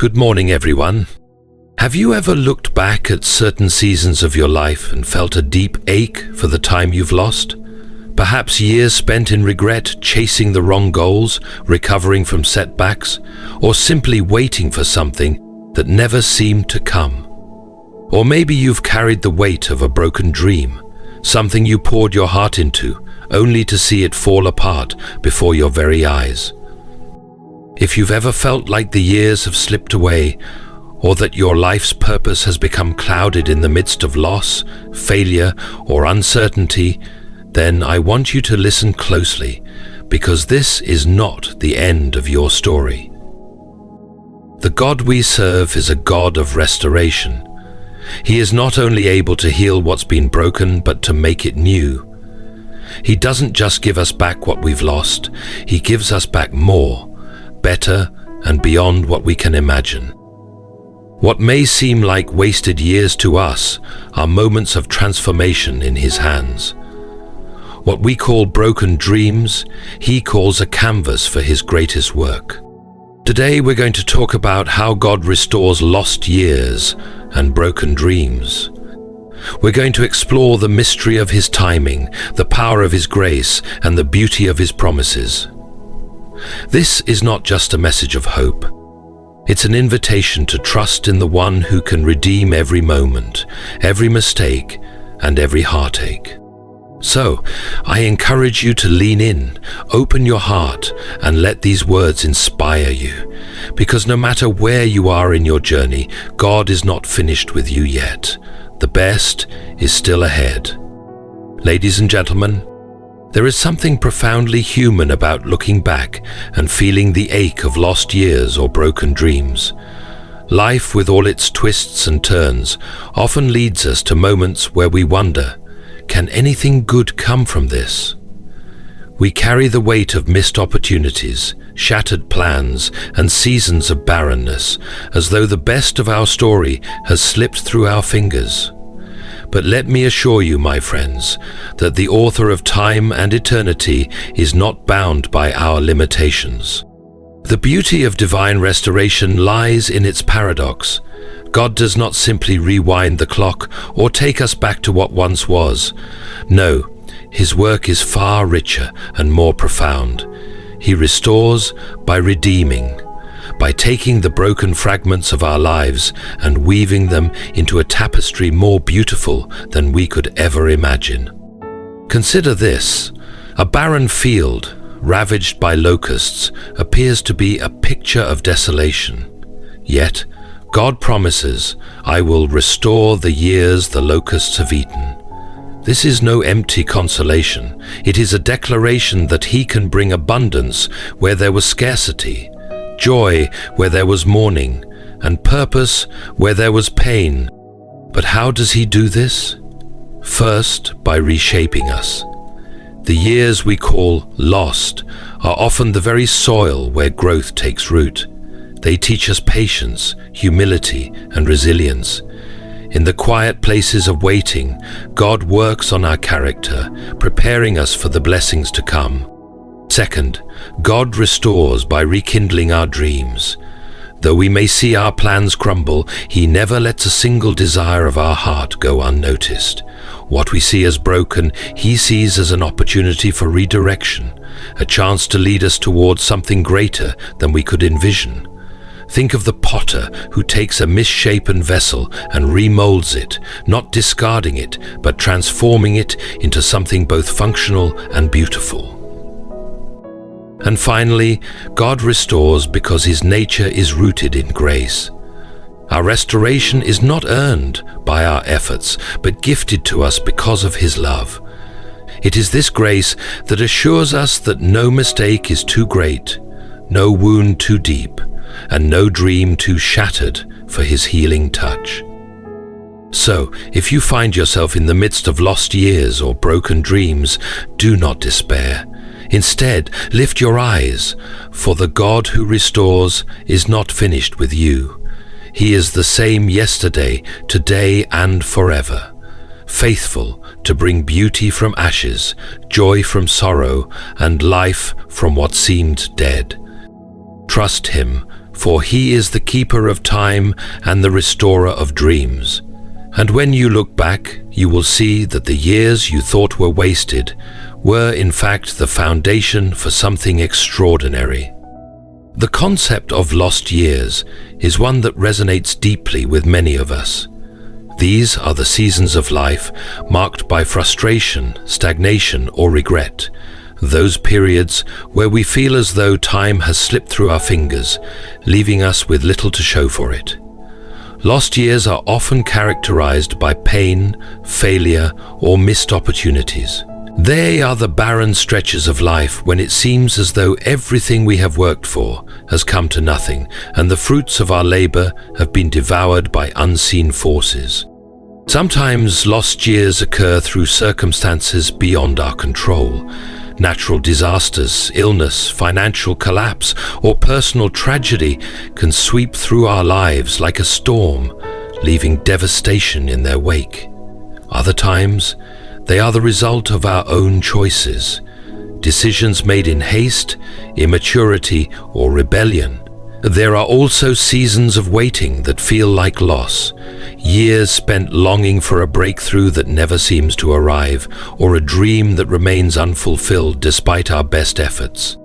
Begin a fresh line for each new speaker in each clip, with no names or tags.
Good morning, everyone. Have you ever looked back at certain seasons of your life and felt a deep ache for the time you've lost? Perhaps years spent in regret, chasing the wrong goals, recovering from setbacks, or simply waiting for something that never seemed to come. Or maybe you've carried the weight of a broken dream, something you poured your heart into, only to see it fall apart before your very eyes. If you've ever felt like the years have slipped away, or that your life's purpose has become clouded in the midst of loss, failure, or uncertainty, then I want you to listen closely, because this is not the end of your story. The God we serve is a God of restoration. He is not only able to heal what's been broken, but to make it new. He doesn't just give us back what we've lost, He gives us back more, better, and beyond what we can imagine. What may seem like wasted years to us are moments of transformation in His hands. What we call broken dreams, He calls a canvas for His greatest work. Today we're going to talk about how God restores lost years and broken dreams. We're going to explore the mystery of His timing, the power of His grace, and the beauty of His promises. This is not just a message of hope. It's an invitation to trust in the One who can redeem every moment, every mistake, and every heartache. So, I encourage you to lean in, open your heart, and let these words inspire you. Because no matter where you are in your journey, God is not finished with you yet. The best is still ahead. Ladies and gentlemen, there is something profoundly human about looking back and feeling the ache of lost years or broken dreams. Life, with all its twists and turns, often leads us to moments where we wonder, can anything good come from this? We carry the weight of missed opportunities, shattered plans, and seasons of barrenness, as though the best of our story has slipped through our fingers. But let me assure you, my friends, that the author of time and eternity is not bound by our limitations. The beauty of divine restoration lies in its paradox. God does not simply rewind the clock or take us back to what once was. No, His work is far richer and more profound. He restores by redeeming, by taking the broken fragments of our lives and weaving them into a tapestry more beautiful than we could ever imagine. Consider this: a barren field, ravaged by locusts, appears to be a picture of desolation. Yet, God promises, "I will restore the years the locusts have eaten." This is no empty consolation. It is a declaration that He can bring abundance where there was scarcity, joy where there was mourning, and purpose where there was pain. But how does He do this? First, by reshaping us. The years we call lost are often the very soil where growth takes root. They teach us patience, humility, and resilience. In the quiet places of waiting, God works on our character, preparing us for the blessings to come. Second, God restores by rekindling our dreams. Though we may see our plans crumble, He never lets a single desire of our heart go unnoticed. What we see as broken, He sees as an opportunity for redirection, a chance to lead us towards something greater than we could envision. Think of the potter who takes a misshapen vessel and remolds it, not discarding it, but transforming it into something both functional and beautiful. And finally, God restores because His nature is rooted in grace. Our restoration is not earned by our efforts, but gifted to us because of His love. It is this grace that assures us that no mistake is too great, no wound too deep, and no dream too shattered for His healing touch. So, if you find yourself in the midst of lost years or broken dreams, do not despair. Instead, lift your eyes, for the God who restores is not finished with you. He is the same yesterday, today, and forever, faithful to bring beauty from ashes, joy from sorrow, and life from what seemed dead. Trust Him, for he is the keeper of time and the restorer of dreams. And when you look back, you will see that the years you thought were wasted were in fact the foundation for something extraordinary. The concept of lost years is one that resonates deeply with many of us. These are the seasons of life marked by frustration, stagnation, or regret, those periods where we feel as though time has slipped through our fingers, leaving us with little to show for it. Lost years are often characterized by pain, failure, or missed opportunities. They are the barren stretches of life when it seems as though everything we have worked for has come to nothing, and the fruits of our labor have been devoured by unseen forces. Sometimes lost years occur through circumstances beyond our control. Natural disasters, illness, financial collapse, or personal tragedy can sweep through our lives like a storm, leaving devastation in their wake. Other times, they are the result of our own choices, decisions made in haste, immaturity, or rebellion. There are also seasons of waiting that feel like loss, years spent longing for a breakthrough that never seems to arrive, or a dream that remains unfulfilled despite our best efforts.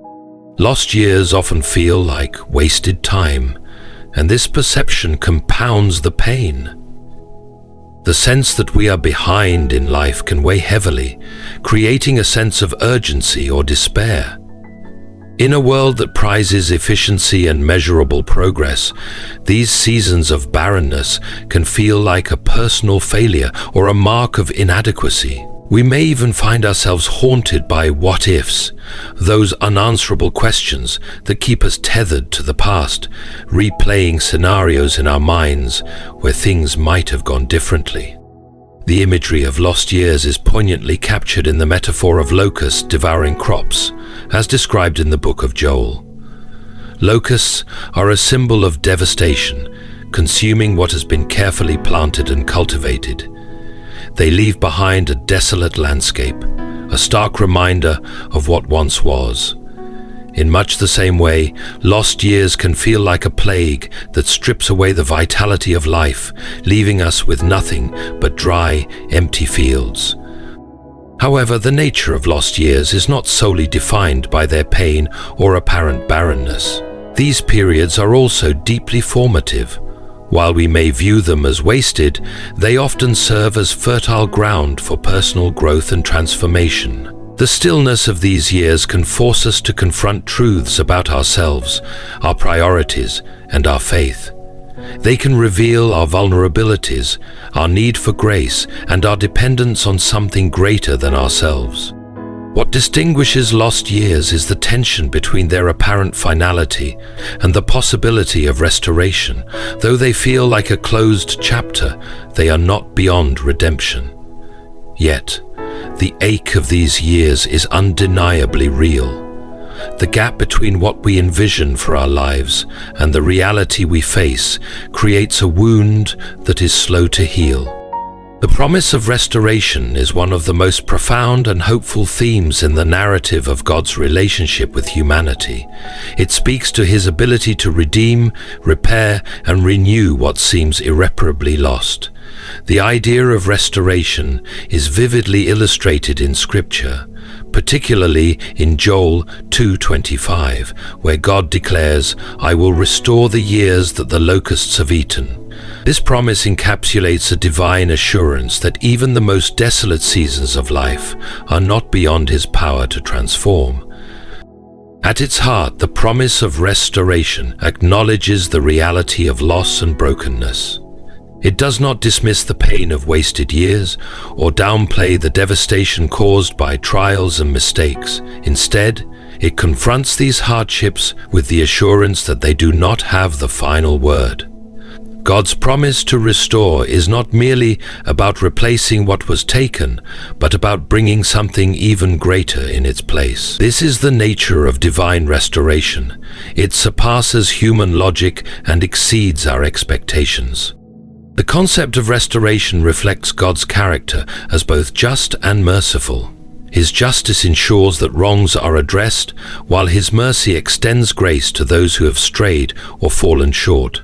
Lost years often feel like wasted time, and this perception compounds the pain. The sense that we are behind in life can weigh heavily, creating a sense of urgency or despair. In a world that prizes efficiency and measurable progress, these seasons of barrenness can feel like a personal failure or a mark of inadequacy. We may even find ourselves haunted by what-ifs, those unanswerable questions that keep us tethered to the past, replaying scenarios in our minds where things might have gone differently. The imagery of lost years is poignantly captured in the metaphor of locusts devouring crops, as described in the book of Joel. Locusts are a symbol of devastation, consuming what has been carefully planted and cultivated. They leave behind a desolate landscape, a stark reminder of what once was. In much the same way, lost years can feel like a plague that strips away the vitality of life, leaving us with nothing but dry, empty fields. However, the nature of lost years is not solely defined by their pain or apparent barrenness. These periods are also deeply formative. While we may view them as wasted, they often serve as fertile ground for personal growth and transformation. The stillness of these years can force us to confront truths about ourselves, our priorities, and our faith. They can reveal our vulnerabilities, our need for grace, and our dependence on something greater than ourselves. What distinguishes lost years is the tension between their apparent finality and the possibility of restoration. Though they feel like a closed chapter, they are not beyond redemption. Yet, the ache of these years is undeniably real. The gap between what we envision for our lives and the reality we face creates a wound that is slow to heal. The promise of restoration is one of the most profound and hopeful themes in the narrative of God's relationship with humanity. It speaks to his ability to redeem, repair, and renew what seems irreparably lost. The idea of restoration is vividly illustrated in Scripture, particularly in Joel 2:25, where God declares, "I will restore the years that the locusts have eaten." This promise encapsulates a divine assurance that even the most desolate seasons of life are not beyond his power to transform. At its heart, the promise of restoration acknowledges the reality of loss and brokenness. It does not dismiss the pain of wasted years or downplay the devastation caused by trials and mistakes. Instead, it confronts these hardships with the assurance that they do not have the final word. God's promise to restore is not merely about replacing what was taken, but about bringing something even greater in its place. This is the nature of divine restoration. It surpasses human logic and exceeds our expectations. The concept of restoration reflects God's character as both just and merciful. His justice ensures that wrongs are addressed, while His mercy extends grace to those who have strayed or fallen short.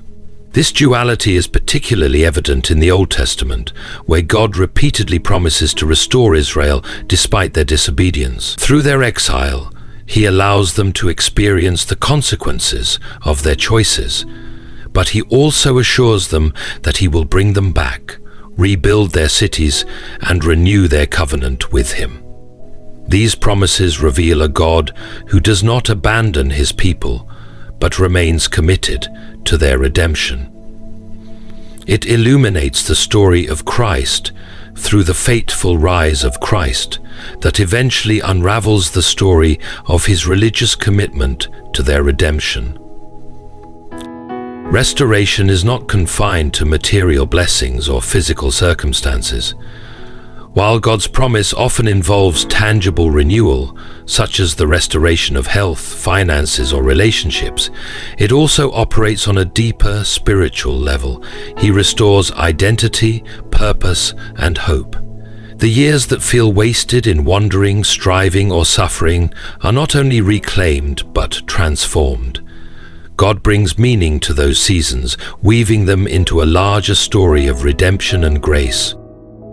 This duality is particularly evident in the Old Testament, where God repeatedly promises to restore Israel despite their disobedience. Through their exile, He allows them to experience the consequences of their choices, but He also assures them that He will bring them back, rebuild their cities, and renew their covenant with Him. These promises reveal a God who does not abandon His people, but remains committed to their redemption. It illuminates the story of Christ through the fateful rise of Christ that eventually unravels the story of His religious commitment to their redemption. Restoration is not confined to material blessings or physical circumstances. While God's promise often involves tangible renewal, such as the restoration of health, finances, or relationships, it also operates on a deeper spiritual level. He restores identity, purpose, and hope. The years that feel wasted in wandering, striving, or suffering are not only reclaimed but transformed. God brings meaning to those seasons, weaving them into a larger story of redemption and grace.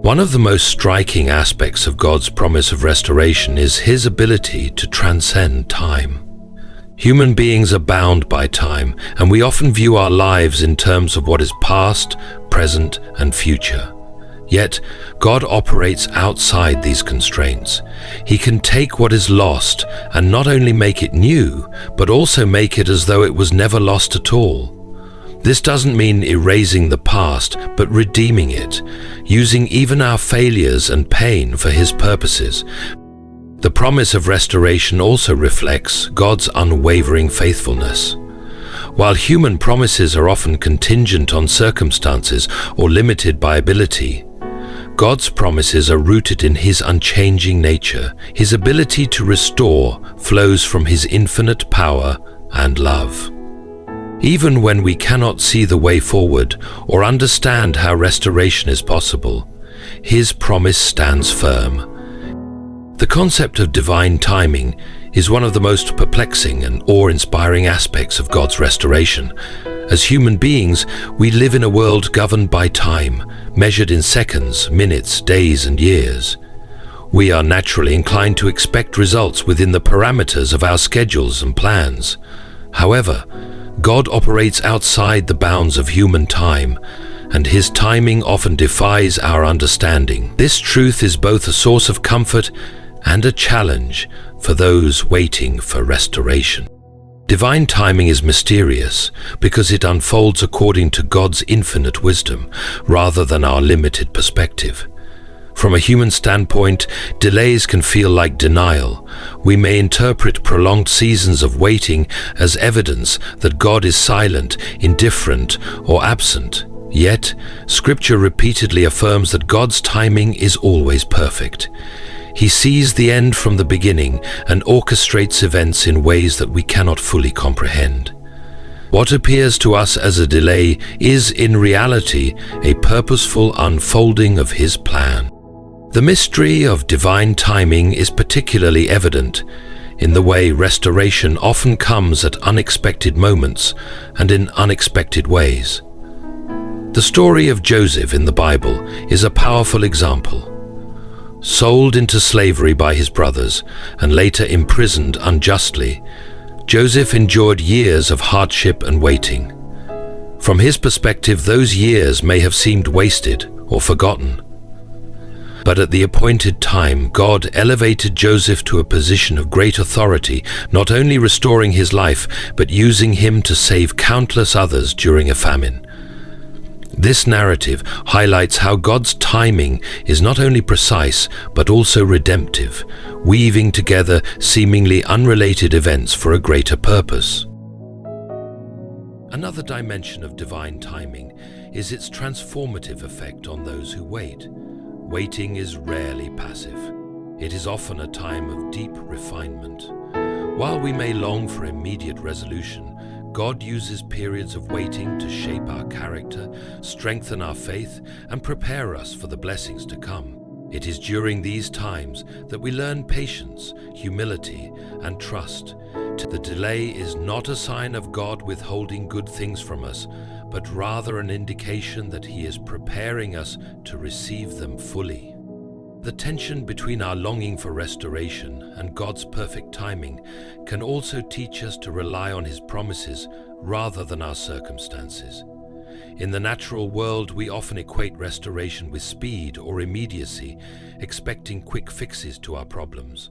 One of the most striking aspects of God's promise of restoration is His ability to transcend time. Human beings are bound by time, and we often view our lives in terms of what is past, present, and future. Yet, God operates outside these constraints. He can take what is lost and not only make it new, but also make it as though it was never lost at all. This doesn't mean erasing the past, but redeeming it, using even our failures and pain for His purposes. The promise of restoration also reflects God's unwavering faithfulness. While human promises are often contingent on circumstances or limited by ability, God's promises are rooted in His unchanging nature. His ability to restore flows from His infinite power and love. Even when we cannot see the way forward or understand how restoration is possible, His promise stands firm. The concept of divine timing is one of the most perplexing and awe-inspiring aspects of God's restoration. As human beings, we live in a world governed by time, measured in seconds, minutes, days, and years. We are naturally inclined to expect results within the parameters of our schedules and plans. However, God operates outside the bounds of human time, and His timing often defies our understanding. This truth is both a source of comfort and a challenge for those waiting for restoration. Divine timing is mysterious because it unfolds according to God's infinite wisdom rather than our limited perspective. From a human standpoint, delays can feel like denial. We may interpret prolonged seasons of waiting as evidence that God is silent, indifferent, or absent. Yet, Scripture repeatedly affirms that God's timing is always perfect. He sees the end from the beginning and orchestrates events in ways that we cannot fully comprehend. What appears to us as a delay is in reality a purposeful unfolding of His plan. The mystery of divine timing is particularly evident in the way restoration often comes at unexpected moments and in unexpected ways. The story of Joseph in the Bible is a powerful example. Sold into slavery by his brothers and later imprisoned unjustly, Joseph endured years of hardship and waiting. From his perspective, those years may have seemed wasted or forgotten. But at the appointed time, God elevated Joseph to a position of great authority, not only restoring his life, but using him to save countless others during a famine. This narrative highlights how God's timing is not only precise, but also redemptive, weaving together seemingly unrelated events for a greater purpose. Another dimension of divine timing is its transformative effect on those who wait. Waiting is rarely passive. It is often a time of deep refinement. While we may long for immediate resolution, God uses periods of waiting to shape our character, strengthen our faith, and prepare us for the blessings to come. It is during these times that we learn patience, humility, and trust. The delay is not a sign of God withholding good things from us, but rather an indication that He is preparing us to receive them fully. The tension between our longing for restoration and God's perfect timing can also teach us to rely on His promises rather than our circumstances. In the natural world, we often equate restoration with speed or immediacy, expecting quick fixes to our problems.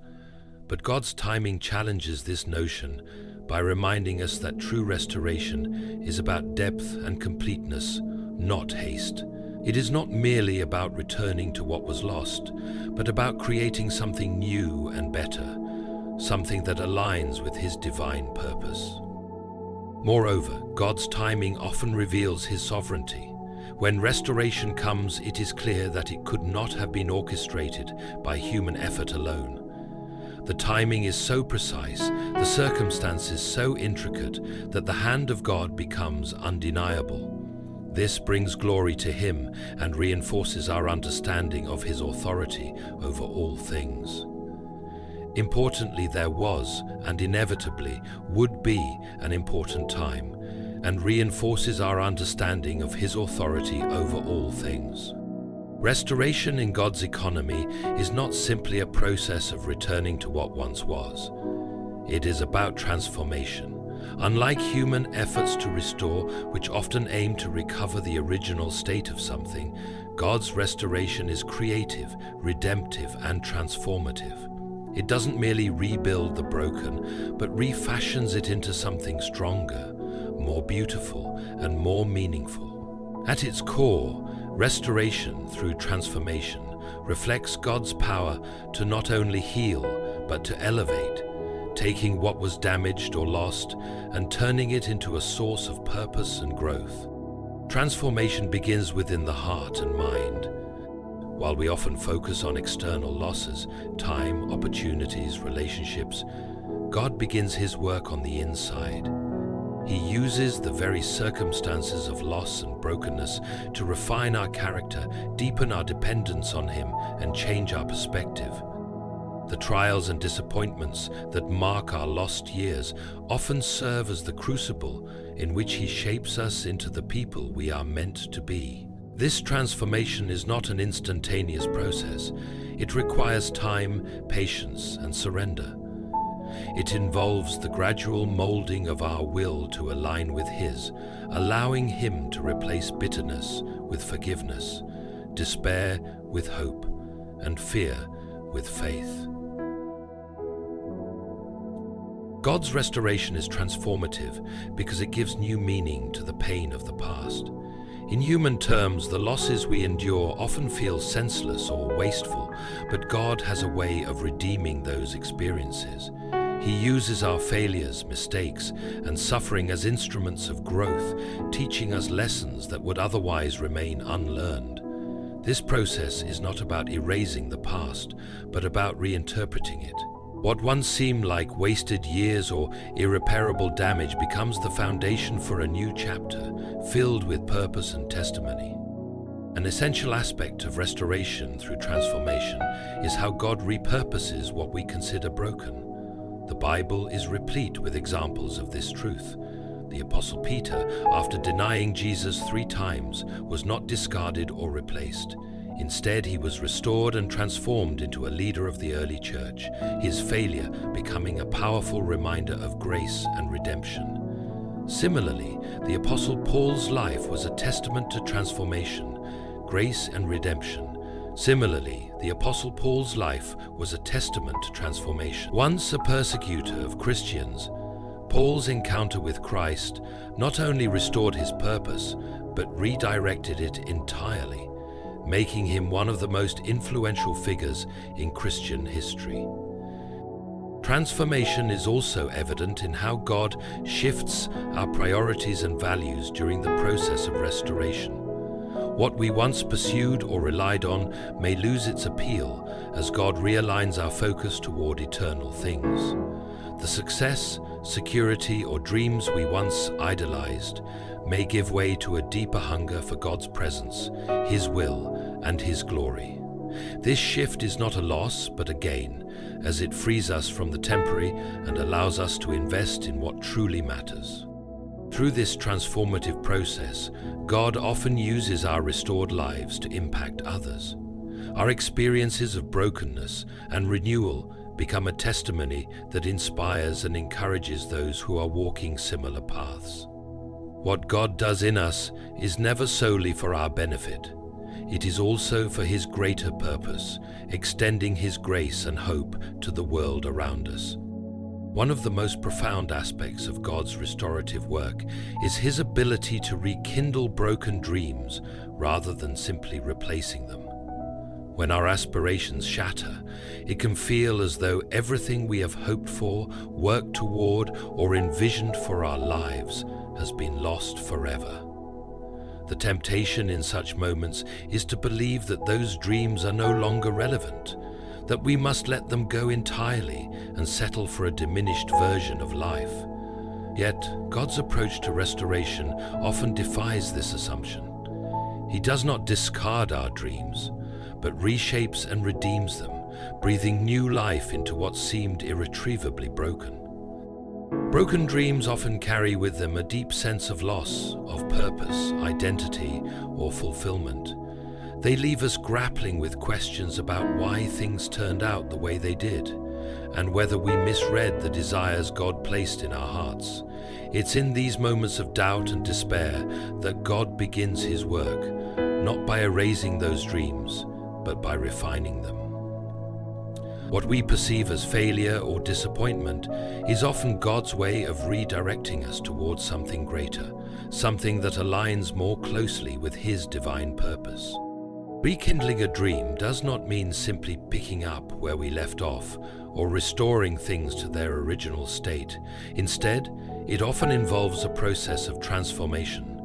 But God's timing challenges this notion by reminding us that true restoration is about depth and completeness, not haste. It is not merely about returning to what was lost, but about creating something new and better, something that aligns with His divine purpose. Moreover, God's timing often reveals His sovereignty. When restoration comes, it is clear that it could not have been orchestrated by human effort alone. The timing is so precise, the circumstances so intricate, that the hand of God becomes undeniable. This brings glory to Him and reinforces our understanding of His authority over all things. Importantly, there was, and inevitably would be, an important time, and reinforces our understanding of His authority over all things. Restoration in God's economy is not simply a process of returning to what once was. It is about transformation. Unlike human efforts to restore, which often aim to recover the original state of something, God's restoration is creative, redemptive, and transformative. It doesn't merely rebuild the broken, but refashions it into something stronger, more beautiful, and more meaningful. At its core, restoration through transformation reflects God's power to not only heal, but to elevate, taking what was damaged or lost and turning it into a source of purpose and growth. Transformation begins within the heart and mind. While we often focus on external losses, time, opportunities, relationships, God begins His work on the inside. He uses the very circumstances of loss and brokenness to refine our character, deepen our dependence on Him, and change our perspective. The trials and disappointments that mark our lost years often serve as the crucible in which He shapes us into the people we are meant to be. This transformation is not an instantaneous process. It requires time, patience, and surrender. It involves the gradual molding of our will to align with His, allowing Him to replace bitterness with forgiveness, despair with hope, and fear with faith. God's restoration is transformative because it gives new meaning to the pain of the past. In human terms, the losses we endure often feel senseless or wasteful, but God has a way of redeeming those experiences. He uses our failures, mistakes, and suffering as instruments of growth, teaching us lessons that would otherwise remain unlearned. This process is not about erasing the past, but about reinterpreting it. What once seemed like wasted years or irreparable damage becomes the foundation for a new chapter, filled with purpose and testimony. An essential aspect of restoration through transformation is how God repurposes what we consider broken. The Bible is replete with examples of this truth. The Apostle Peter, after denying Jesus 3 times, was not discarded or replaced. Instead, he was restored and transformed into a leader of the early church, his failure becoming a powerful reminder of grace and redemption. Similarly, the Apostle Paul's life was a testament to transformation, grace and redemption. Similarly, the Apostle Paul's life was a testament to transformation. Once a persecutor of Christians, Paul's encounter with Christ not only restored his purpose, but redirected it entirely, making him one of the most influential figures in Christian history. Transformation is also evident in how God shifts our priorities and values during the process of restoration. What we once pursued or relied on may lose its appeal as God realigns our focus toward eternal things. The success, security, or dreams we once idolized may give way to a deeper hunger for God's presence, His will, and His glory. This shift is not a loss, but a gain, as it frees us from the temporary and allows us to invest in what truly matters. Through this transformative process, God often uses our restored lives to impact others. Our experiences of brokenness and renewal become a testimony that inspires and encourages those who are walking similar paths. What God does in us is never solely for our benefit. It is also for His greater purpose, extending His grace and hope to the world around us. One of the most profound aspects of God's restorative work is His ability to rekindle broken dreams rather than simply replacing them. When our aspirations shatter, it can feel as though everything we have hoped for, worked toward, or envisioned for our lives has been lost forever. The temptation in such moments is to believe that those dreams are no longer relevant, that we must let them go entirely and settle for a diminished version of life. Yet, God's approach to restoration often defies this assumption. He does not discard our dreams, but reshapes and redeems them, breathing new life into what seemed irretrievably broken. Broken dreams often carry with them a deep sense of loss, of purpose, identity, or fulfillment. They leave us grappling with questions about why things turned out the way they did, and whether we misread the desires God placed in our hearts. It's in these moments of doubt and despair that God begins His work, not by erasing those dreams, but by refining them. What we perceive as failure or disappointment is often God's way of redirecting us towards something greater, something that aligns more closely with His divine purpose. Rekindling a dream does not mean simply picking up where we left off or restoring things to their original state. Instead, it often involves a process of transformation.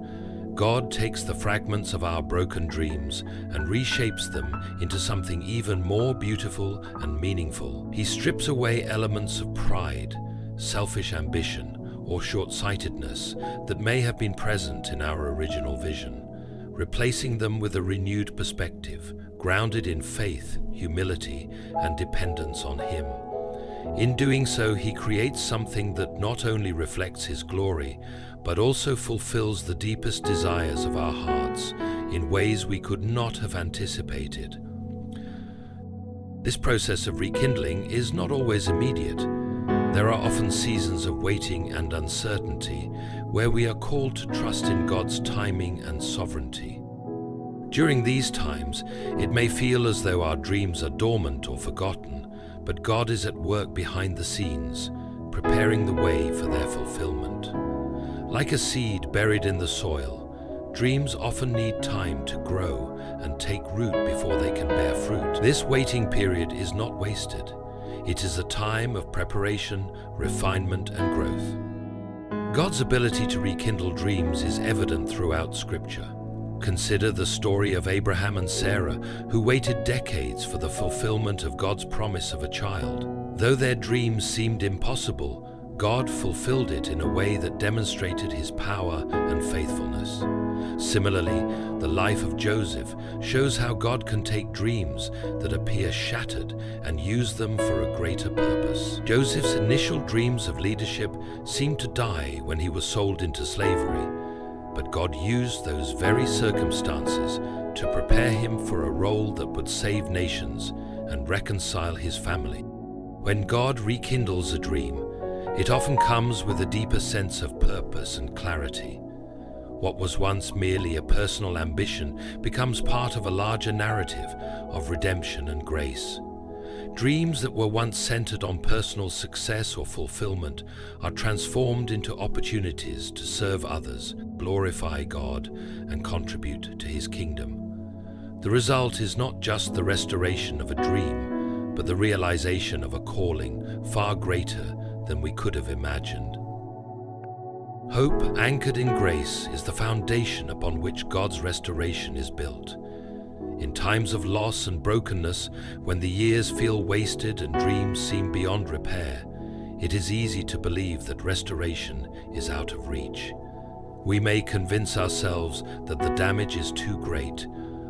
God takes the fragments of our broken dreams and reshapes them into something even more beautiful and meaningful. He strips away elements of pride, selfish ambition, or short-sightedness that may have been present in our original vision, replacing them with a renewed perspective, grounded in faith, humility, and dependence on Him. In doing so, He creates something that not only reflects His glory, but also fulfills the deepest desires of our hearts in ways we could not have anticipated. This process of rekindling is not always immediate. There are often seasons of waiting and uncertainty where we are called to trust in God's timing and sovereignty. During these times, it may feel as though our dreams are dormant or forgotten, but God is at work behind the scenes, preparing the way for their fulfillment. Like a seed buried in the soil, dreams often need time to grow and take root before they can bear fruit. This waiting period is not wasted. It is a time of preparation, refinement, and growth. God's ability to rekindle dreams is evident throughout Scripture. Consider the story of Abraham and Sarah, who waited decades for the fulfillment of God's promise of a child. Though their dreams seemed impossible, God fulfilled it in a way that demonstrated His power and faithfulness. Similarly, the life of Joseph shows how God can take dreams that appear shattered and use them for a greater purpose. Joseph's initial dreams of leadership seemed to die when he was sold into slavery, but God used those very circumstances to prepare him for a role that would save nations and reconcile his family. When God rekindles a dream, it often comes with a deeper sense of purpose and clarity. What was once merely a personal ambition becomes part of a larger narrative of redemption and grace. Dreams that were once centered on personal success or fulfillment are transformed into opportunities to serve others, glorify God, and contribute to His kingdom. The result is not just the restoration of a dream, but the realization of a calling far greater than we could have imagined. Hope anchored in grace is the foundation upon which God's restoration is built. In times of loss and brokenness, when the years feel wasted and dreams seem beyond repair, it is easy to believe that restoration is out of reach. We may convince ourselves that the damage is too great,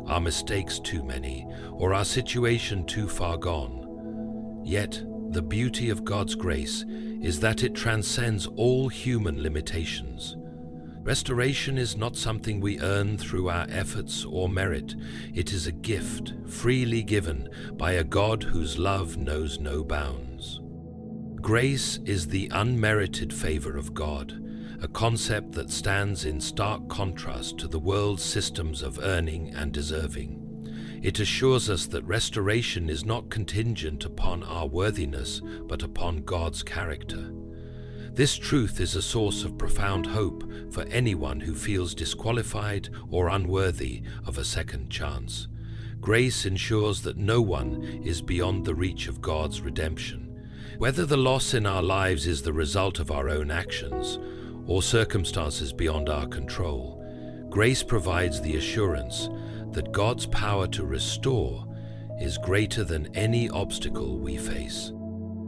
our mistakes too many, or our situation too far gone. Yet, the beauty of God's grace is that it transcends all human limitations. Restoration is not something we earn through our efforts or merit. It is a gift freely given by a God whose love knows no bounds. Grace is the unmerited favor of God, a concept that stands in stark contrast to the world's systems of earning and deserving. It assures us that restoration is not contingent upon our worthiness, but upon God's character. This truth is a source of profound hope for anyone who feels disqualified or unworthy of a second chance. Grace ensures that no one is beyond the reach of God's redemption. Whether the loss in our lives is the result of our own actions or circumstances beyond our control, grace provides the assurance that God's power to restore is greater than any obstacle we face.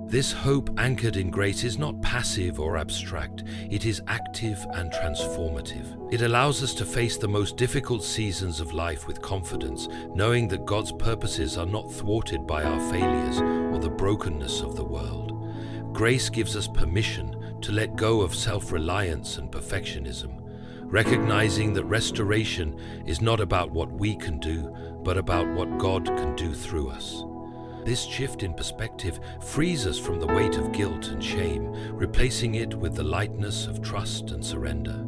This hope anchored in grace is not passive or abstract, it is active and transformative. It allows us to face the most difficult seasons of life with confidence, knowing that God's purposes are not thwarted by our failures or the brokenness of the world. Grace gives us permission to let go of self-reliance and perfectionism, recognizing that restoration is not about what we can do, but about what God can do through us. This shift in perspective frees us from the weight of guilt and shame, replacing it with the lightness of trust and surrender.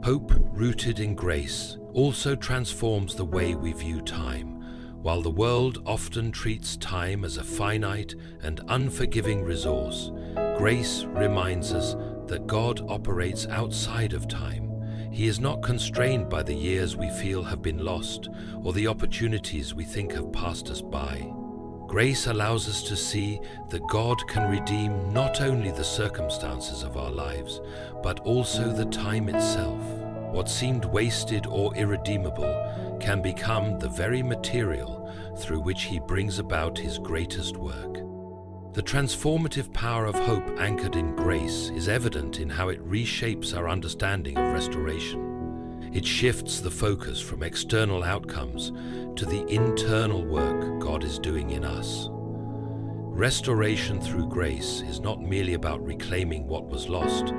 Hope rooted in grace also transforms the way we view time. While the world often treats time as a finite and unforgiving resource, grace reminds us that God operates outside of time. He is not constrained by the years we feel have been lost or the opportunities we think have passed us by. Grace allows us to see that God can redeem not only the circumstances of our lives, but also the time itself. What seemed wasted or irredeemable can become the very material through which He brings about His greatest work. The transformative power of hope anchored in grace is evident in how it reshapes our understanding of restoration. It shifts the focus from external outcomes to the internal work God is doing in us. Restoration through grace is not merely about reclaiming what was lost.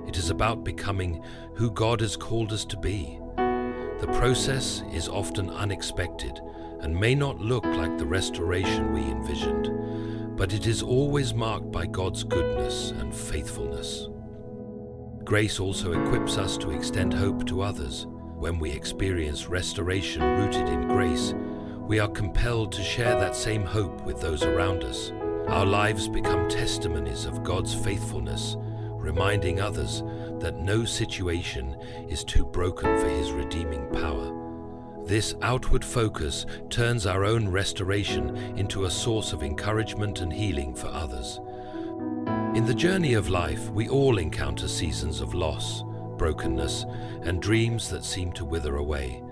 It is about becoming who God has called us to be. The process is often unexpected and may not look like the restoration we envisioned, but it is always marked by God's goodness and faithfulness. Grace also equips us to extend hope to others. When we experience restoration rooted in grace, we are compelled to share that same hope with those around us. Our lives become testimonies of God's faithfulness, reminding others that no situation is too broken for His redeeming power. This outward focus turns our own restoration into a source of encouragement and healing for others. In the journey of life, we all encounter seasons of loss, brokenness, and dreams that seem to wither away.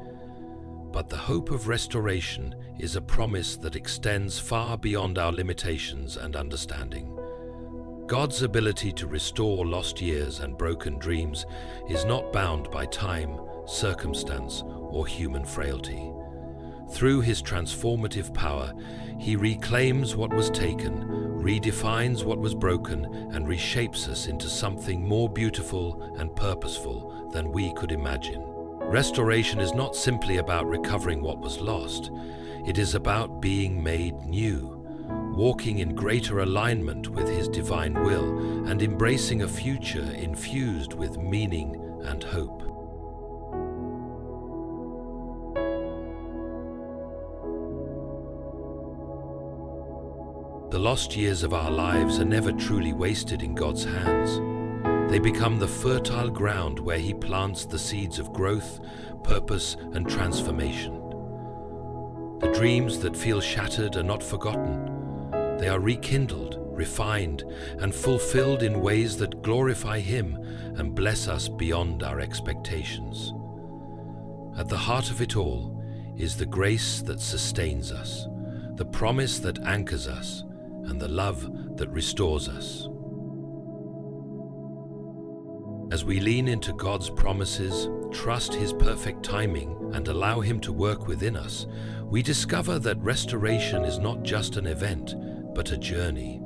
But the hope of restoration is a promise that extends far beyond our limitations and understanding. God's ability to restore lost years and broken dreams is not bound by time, circumstance, or human frailty. Through His transformative power, He reclaims what was taken, redefines what was broken, and reshapes us into something more beautiful and purposeful than we could imagine. Restoration is not simply about recovering what was lost. It is about being made new, walking in greater alignment with His divine will, and embracing a future infused with meaning and hope. The lost years of our lives are never truly wasted in God's hands. They become the fertile ground where He plants the seeds of growth, purpose, and transformation. The dreams that feel shattered are not forgotten. They are rekindled, refined, and fulfilled in ways that glorify Him and bless us beyond our expectations. At the heart of it all is the grace that sustains us, the promise that anchors us, and the love that restores us. As we lean into God's promises, trust His perfect timing, and allow Him to work within us, we discover that restoration is not just an event, but a journey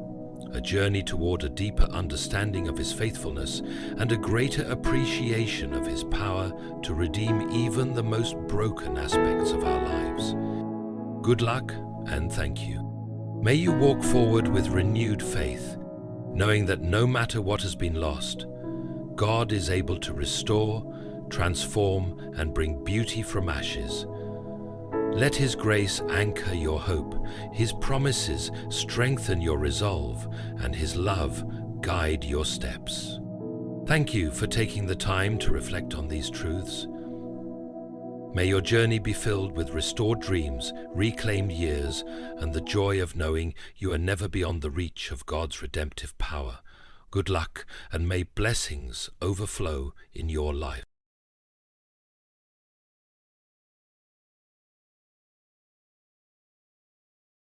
toward a deeper understanding of His faithfulness and a greater appreciation of His power to redeem even the most broken aspects of our lives. Good luck and thank you. May you walk forward with renewed faith, knowing that no matter what has been lost, God is able to restore, transform, and bring beauty from ashes. Let His grace anchor your hope, His promises strengthen your resolve, and His love guide your steps. Thank you for taking the time to reflect on these truths. May your journey be filled with restored dreams, reclaimed years, and the joy of knowing you are never beyond the reach of God's redemptive power. Good luck, and may blessings overflow in your life.